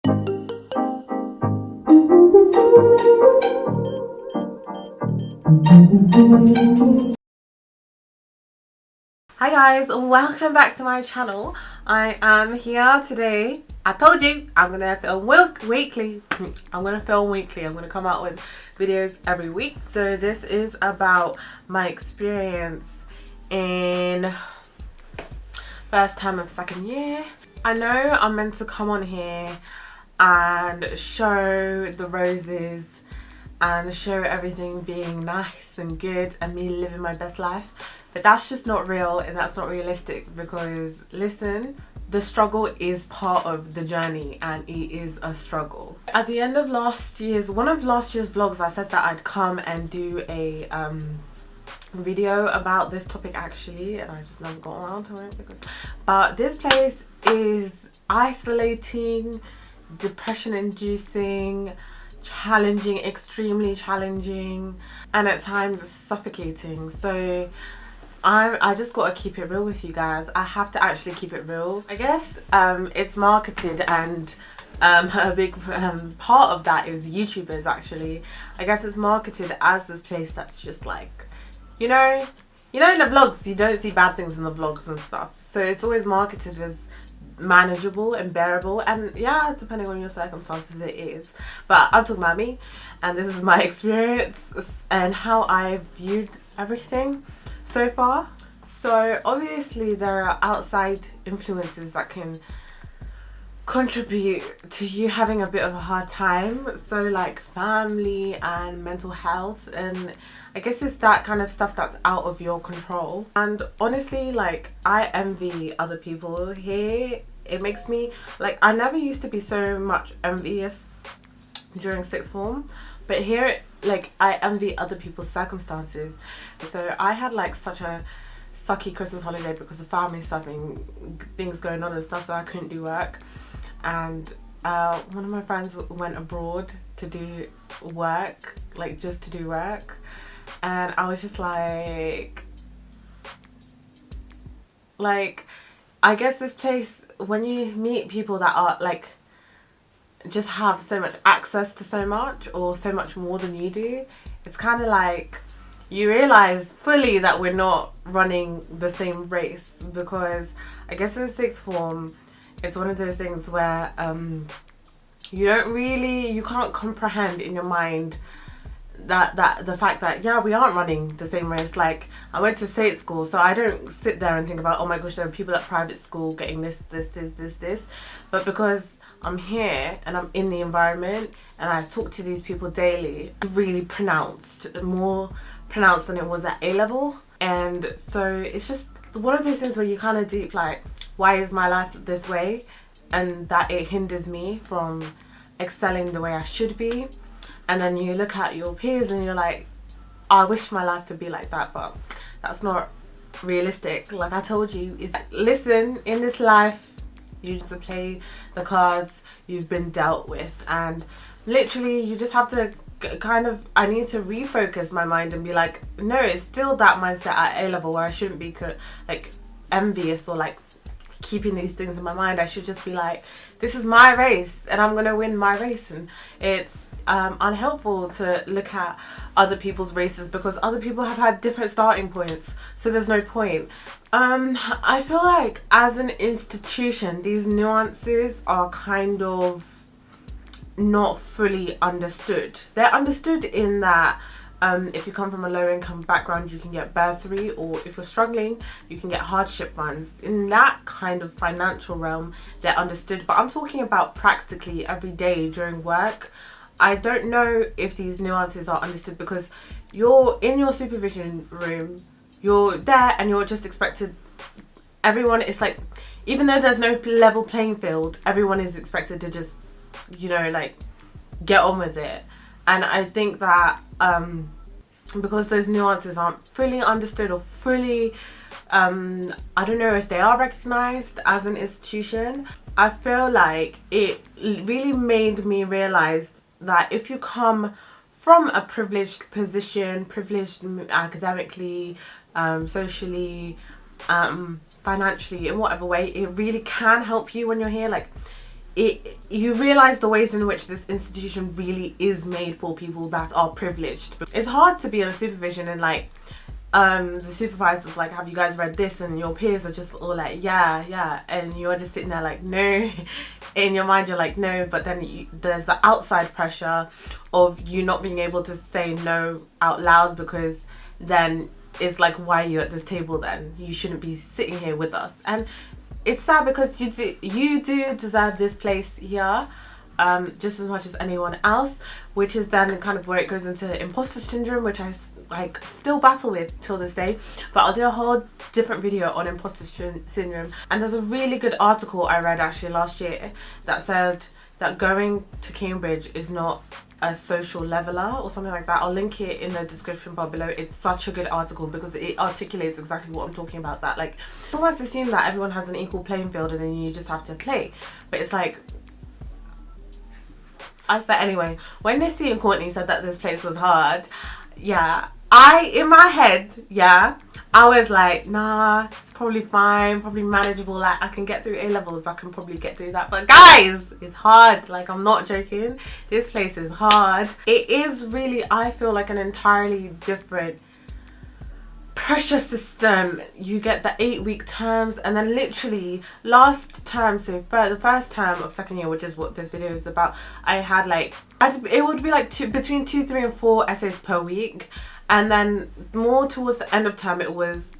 Hi guys, welcome back to my channel. I am here today. I told you I'm gonna film weekly. I'm gonna come out with videos every week. So this is about my experience in first term of second year. I know I'm meant to come on here and show the roses and show everything being nice and good and me living my best life, but that's just not real and that's not realistic, because listen, the struggle is part of the journey and it is a struggle. At the end of one of last year's vlogs, I said that I'd come and do a video about this topic actually, and I just never got around to it but this place is isolating, depression inducing, challenging, extremely challenging, and at times suffocating. So I just gotta keep it real with you guys. I have to actually keep it real. I guess it's marketed, and a big part of that is YouTubers actually. I guess it's marketed as this place that's just like, you know in the vlogs you don't see bad things in the vlogs and stuff, so it's always marketed as manageable and bearable, and yeah, depending on your circumstances it is, but I'm talking about me and this is my experience and how I viewed everything so far. So obviously there are outside influences that can contribute to you having a bit of a hard time, so like family and mental health, and I guess it's that kind of stuff that's out of your control. And honestly, like, I envy other people here. It makes me like, I never used to be so much envious during sixth form, but here, like, I envy other people's circumstances. So I had like such a sucky Christmas holiday because of family stuff and things going on and stuff, so I couldn't do work. And one of my friends went abroad to do work, like just to do work, and I was just like I guess this place, when you meet people that are like just have so much access to so much, or so much more than you do, it's kind of like you realize fully that we're not running the same race. Because I guess in sixth form it's one of those things where you can't comprehend in your mind that the fact that, yeah, we aren't running the same race. Like, I went to state school, so I don't sit there and think about, oh my gosh, there are people at private school getting this, but because I'm here and I'm in the environment and I talk to these people daily, really pronounced, more pronounced than it was at A level. And so it's just one of those things where you kind of deep like, why is my life this way, and that it hinders me from excelling the way I should be. And then you look at your peers and you're like, I wish my life could be like that, but that's not realistic. Like I told you, is listen, in this life you just play the cards you've been dealt with, and literally you just have to kind of, I need to refocus my mind and be like, no, it's still that mindset at A level where I shouldn't be like envious or like keeping these things in my mind. I should just be like, this is my race and I'm gonna win my race. And it's unhelpful to look at other people's races because other people have had different starting points, so there's no point. I feel like as an institution these nuances are kind of not fully understood. They're understood in that if you come from a low income background you can get bursary, or if you're struggling you can get hardship funds. In that kind of financial realm they're understood, but I'm talking about practically every day during work. I don't know if these nuances are understood because you're in your supervision room, you're there and you're just expected, everyone is like, even though there's no level playing field, everyone is expected to just, you know, like get on with it. And I think that because those nuances aren't fully understood or fully I don't know if they are recognized as an institution, I feel like it really made me realize that if you come from a privileged position, privileged academically, socially, financially, in whatever way, it really can help you when you're here. Like, you realize the ways in which this institution really is made for people that are privileged. It's hard to be on supervision and like the supervisor's like, have you guys read this? And your peers are just all like, yeah, and you're just sitting there like, no. In your mind you're like, no, but then there's the outside pressure of you not being able to say no out loud, because then it's like, why are you at this table then? You shouldn't be sitting here with us. And it's sad because you do deserve this place here just as much as anyone else, which is then kind of where it goes into imposter syndrome, which I like still battle with till this day, but I'll do a whole different video on imposter syndrome. And there's a really good article I read actually last year that said that going to Cambridge is not a social leveler or something like that. I'll link it in the description bar below. It's such a good article because it articulates exactly what I'm talking about, that like you almost assume that everyone has an equal playing field and then you just have to play, but it's like, but anyway, when Nissi and Courtney said that this place was hard, yeah, in my head, yeah, I was like, nah, it's probably fine, probably manageable, like I can get through A-levels, I can probably get through that. But guys, it's hard, like I'm not joking, this place is hard. It is really, I feel like an entirely different pressure system. You get the 8-week terms, and then literally last term, so for the first term of second year, which is what this video is about, I had like, it would be like between 2, 3 and 4 essays per week. And then more towards the end of term it was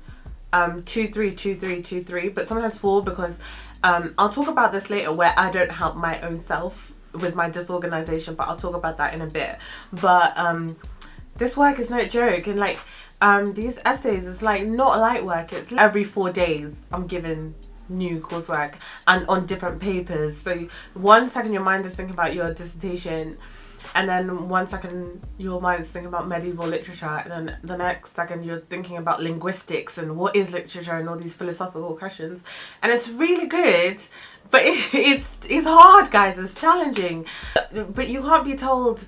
2, 3, 2, 3, 2, 3, but sometimes 4, because I'll talk about this later where I don't help my own self with my disorganization, but I'll talk about that in a bit. But this work is no joke, and like these essays is like not light work. It's every 4 days I'm given new coursework and on different papers. So 1 second your mind is thinking about your dissertation, and then 1 second your mind's thinking about medieval literature, and then the next second you're thinking about linguistics and what is literature and all these philosophical questions. And it's really good, but it's hard, guys. It's challenging, but you can't be told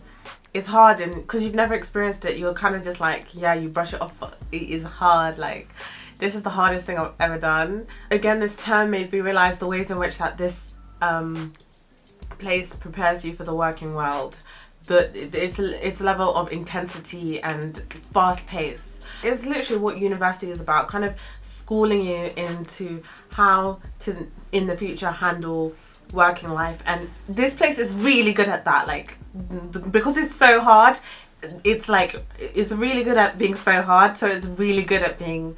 it's hard, and because you've never experienced it, you're kind of just like, yeah, you brush it off, but it is hard. Like, this is the hardest thing I've ever done. Again, this term made me realize the ways in which that this place prepares you for the working world. But it's a level of intensity and fast pace. It's literally what university is about, kind of schooling you into how to in the future handle working life. And this place is really good at that, like because it's so hard, it's like it's really good at being so hard, so it's really good at being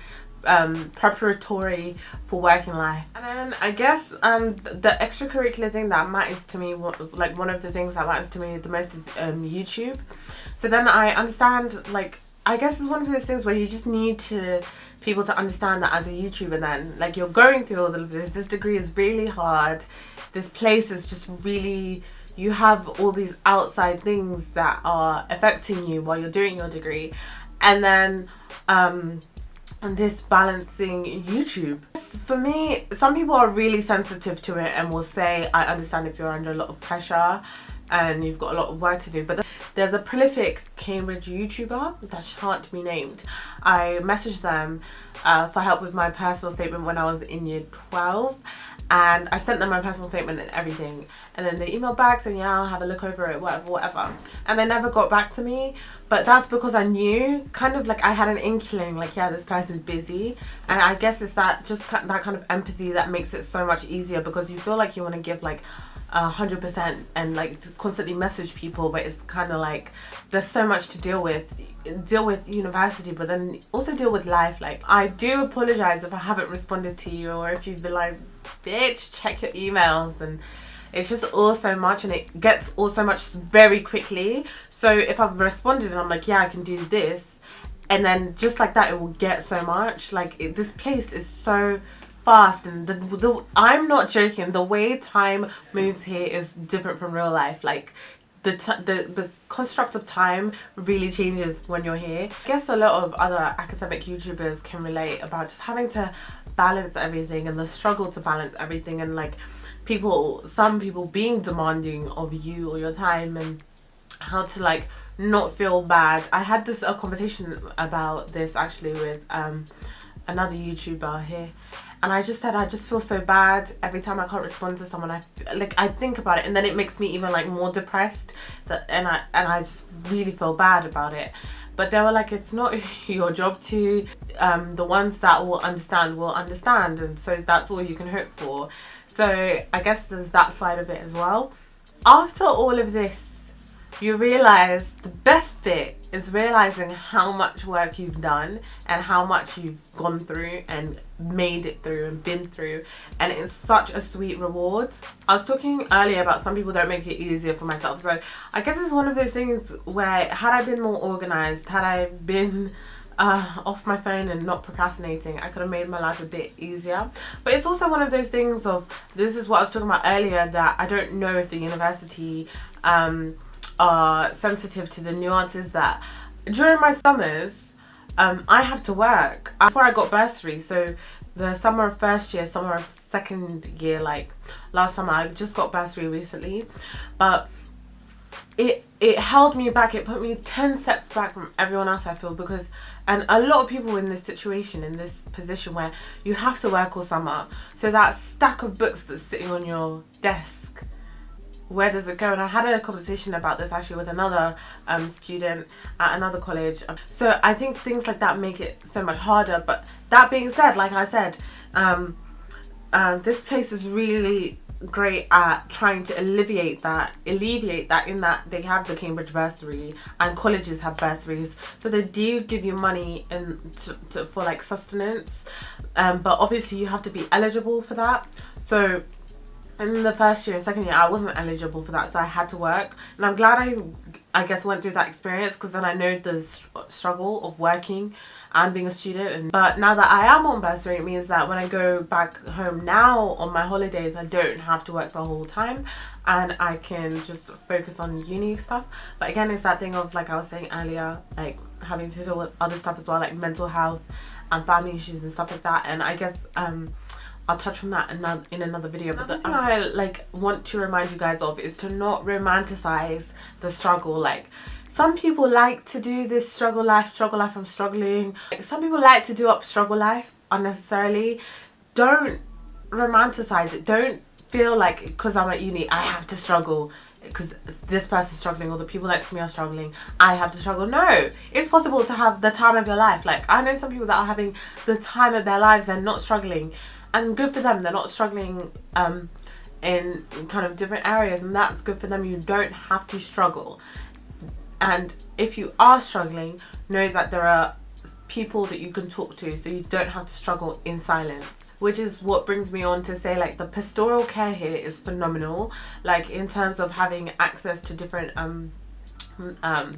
preparatory for working life. And then I guess the extracurricular thing that matters to me, like one of the things that matters to me the most is YouTube. So then I understand, like I guess it's one of those things where you just need people to understand that as a YouTuber, then like you're going through all of this degree is really hard, this place is just really, you have all these outside things that are affecting you while you're doing your degree, and then and this balancing YouTube. For me, some people are really sensitive to it and will say, I understand if you're under a lot of pressure and you've got a lot of work to do, but there's a prolific Cambridge YouTuber that shan't be named. I messaged them for help with my personal statement when I was in year 12, and I sent them my personal statement and everything, and then they emailed back saying, yeah, I'll have a look over it, whatever, and they never got back to me. But that's because I knew, kind of like I had an inkling, like, yeah, this person's busy, and I guess it's that that kind of empathy that makes it so much easier, because you feel like you want to give like 100% and like to constantly message people, but it's kind of like there's so much to deal with university, but then also deal with life. Like, I do apologize if I haven't responded to you, or if you've been like, bitch, check your emails, and it's just all so much, and it gets all so much very quickly. So if I've responded and I'm like, yeah, I can do this, and then just like that, it will get so much. Like, this place is so fast, and I'm not joking, the way time moves here is different from real life. Like, the construct of time really changes when you're here. I guess a lot of other academic YouTubers can relate about just having to balance everything and the struggle to balance everything, and like some people being demanding of you or your time, and how to like not feel bad. I had a conversation about this actually with another YouTuber here, and I just said I just feel so bad every time I can't respond to someone. I think about it, and then it makes me even like more depressed, and I just really feel bad about it. But they were like, it's not your job to, the ones that will understand, and so that's all you can hope for. So I guess there's that side of it as well. After all of this, you realise the best bit is realising how much work you've done and how much you've gone through and made it through and been through, and it's such a sweet reward. I was talking earlier about some people don't make it easier for myself, so I guess it's one of those things where had I been more organised, had I been off my phone and not procrastinating, I could have made my life a bit easier. But it's also one of those things of, this is what I was talking about earlier, that I don't know if the university are sensitive to the nuances that during my summers I have to work. Before I got bursary, so the summer of first year, summer of second year, like last summer, I just got bursary recently, but it held me back. It put me 10 steps back from everyone else, I feel, because, and a lot of people in this situation, in this position where you have to work all summer, so that stack of books that's sitting on your desk, where does it go? And I had a conversation about this actually with another student at another college. So I think things like that make it so much harder. But that being said, like I said, this place is really great at trying to alleviate that in that they have the Cambridge bursary and colleges have bursaries, so they do give you money for like sustenance, but obviously you have to be eligible for that. So in the first year and second year, I wasn't eligible for that, so I had to work. And I'm glad I guess went through that experience, because then I know the struggle of working and being a student. But now that I am on bursary, it means that when I go back home now on my holidays, I don't have to work the whole time and I can just focus on uni stuff. But again, it's that thing of, like I was saying earlier, like having to deal with other stuff as well, like mental health and family issues and stuff like that. And I guess I'll touch on that in another video. But the thing I like want to remind you guys of is to not romanticize the struggle. Like, some people like to do this struggle life, I'm struggling. Like, some people like to do up struggle life unnecessarily. Don't romanticize it. Don't feel like because I'm at uni I have to struggle because this person's struggling or the people next to me are struggling, I have to struggle. No, it's possible to have the time of your life. Like, I know some people that are having the time of their lives, they're not struggling, and good for them. They're not struggling in kind of different areas, and that's good for them. You don't have to struggle. And if you are struggling, know that there are people that you can talk to, so you don't have to struggle in silence. Which is what brings me on to say, like, the pastoral care here is phenomenal, like in terms of having access to different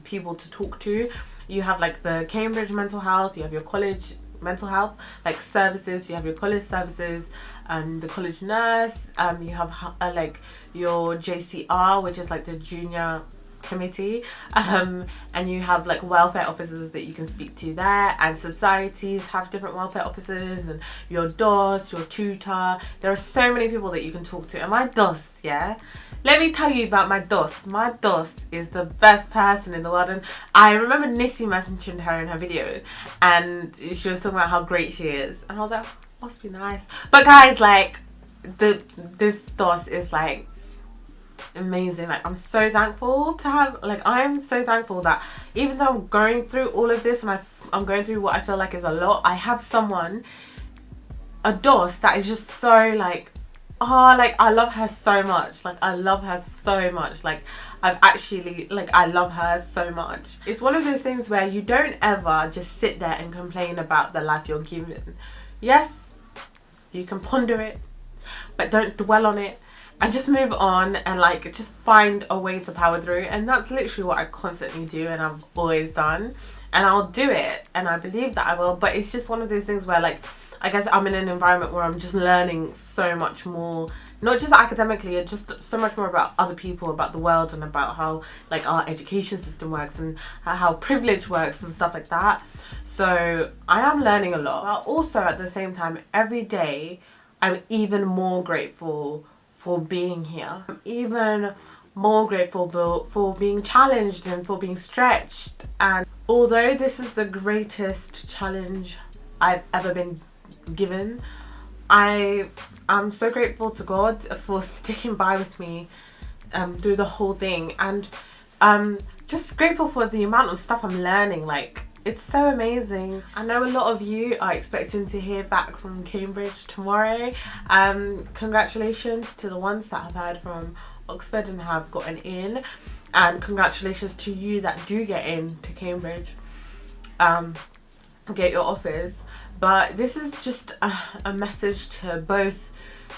people to talk to. You have like the Cambridge mental health, you have your college mental health like services, you have your college services, the college nurse, you have like your JCR, which is like the junior committee, and you have like welfare officers that you can speak to there, and societies have different welfare officers, and your DOS, your tutor. There are so many people that you can talk to. And my DOS, yeah, let me tell you about my DOS. My DOS is the best person in the world, and I remember Nissy mentioned her in her video, and she was talking about how great she is, and I was like, must be nice. But guys, like, this DOS is like amazing. Like, I'm so thankful to have, like, I'm so thankful that even though I'm going through all of this and I'm going through what I feel like is a lot, I have someone, a DOS, that is just so like, oh, like, I love her so much. Like, I love her so much. Like, I've actually, like, I love her so much. It's one of those things where you don't ever just sit there and complain about the life you're given. Yes, you can ponder it, but don't dwell on it. And just move on and like just find a way to power through. And that's literally what I constantly do, and I've always done, and I'll do it, and I believe that I will. But it's just one of those things where, like, I guess I'm in an environment where I'm just learning so much more, not just academically, it's just so much more about other people, about the world, and about how like our education system works and how privilege works and stuff like that. So I am learning a lot. But also at the same time, every day I'm even more grateful for being here. I'm even more grateful for being challenged and for being stretched. And although this is the greatest challenge I've ever been given, I'm so grateful to God for sticking by with me through the whole thing, and just grateful for the amount of stuff I'm learning. Like, it's so amazing. I know a lot of you are expecting to hear back from Cambridge tomorrow. Congratulations to the ones that have heard from Oxford and have gotten in, and congratulations to you that do get in to Cambridge, get your offers. But this is just a message to both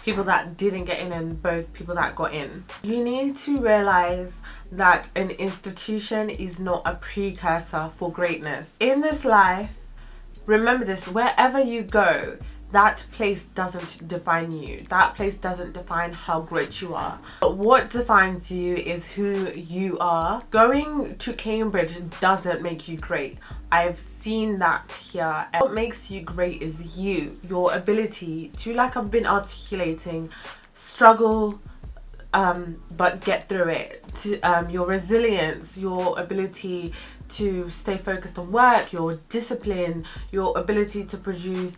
people that didn't get in and both people that got in. You need to realize that an institution is not a precursor for greatness. In this life, remember this: wherever you go, that place doesn't define you. That place doesn't define how great you are. But what defines you is who you are. Going to Cambridge doesn't make you great. I've seen that here. What makes you great is you, your ability to, like I've been articulating, struggle but get through it. Your resilience, your ability to stay focused on work, your discipline, your ability to produce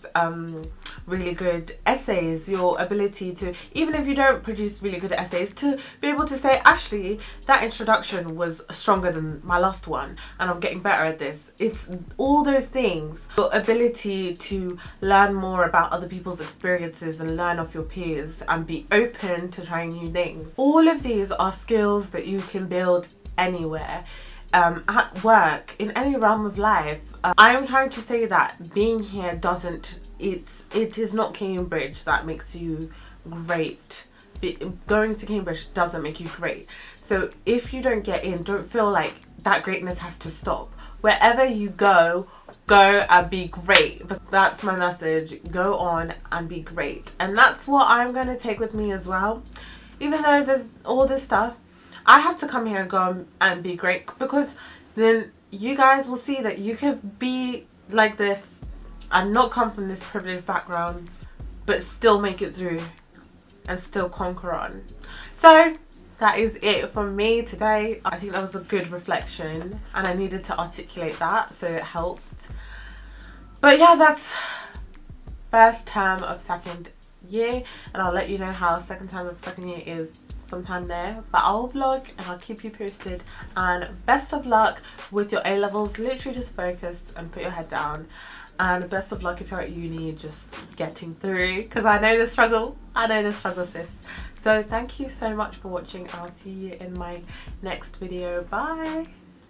really good essays, your ability to, even if you don't produce really good essays, to be able to say, actually, that introduction was stronger than my last one and I'm getting better at this. It's all those things. Your ability to learn more about other people's experiences and learn off your peers and be open to trying new things. All of these are skills that you can build anywhere. At work, in any realm of life. I am trying to say that being here doesn't, it is not Cambridge that makes you great. Going to Cambridge doesn't make you great. So if you don't get in, don't feel like that greatness has to stop. Wherever you go and be great. But that's my message. Go on and be great. And that's what I'm going to take with me as well. Even though there's all this stuff, I have to come here and go and be great, because then you guys will see that you could be like this and not come from this privileged background, but still make it through and still conquer on. So that is it from me today. I think that was a good reflection and I needed to articulate that, so it helped. But yeah, that's first term of second year, and I'll let you know how second term of second year is sometime there, but I'll vlog and I'll keep you posted. And best of luck with your A-levels. Literally just focus and put your head down, and best of luck if you're at uni, just getting through, because I know the struggle, sis. So thank you so much for watching. I'll see you in my next video. Bye.